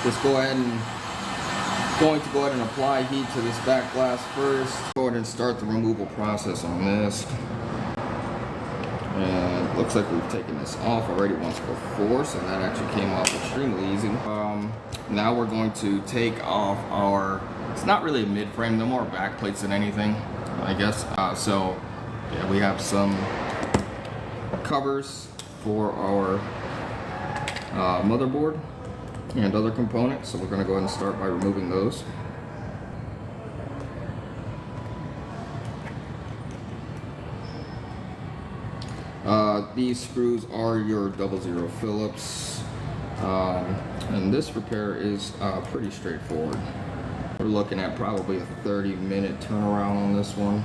just go ahead and apply heat to this back glass first. Go ahead and start the removal process on this. And it looks like we've taken this off already once before, so that actually came off extremely easy. Now we're going to take off our, it's not really a mid-frame, no more back plates than anything, I guess. So yeah, we have some covers for our motherboard and other components, so we're going to go ahead and start by removing those. These screws are your 00 Phillips, and this repair is pretty straightforward. We're looking at probably a 30-minute turnaround on this one.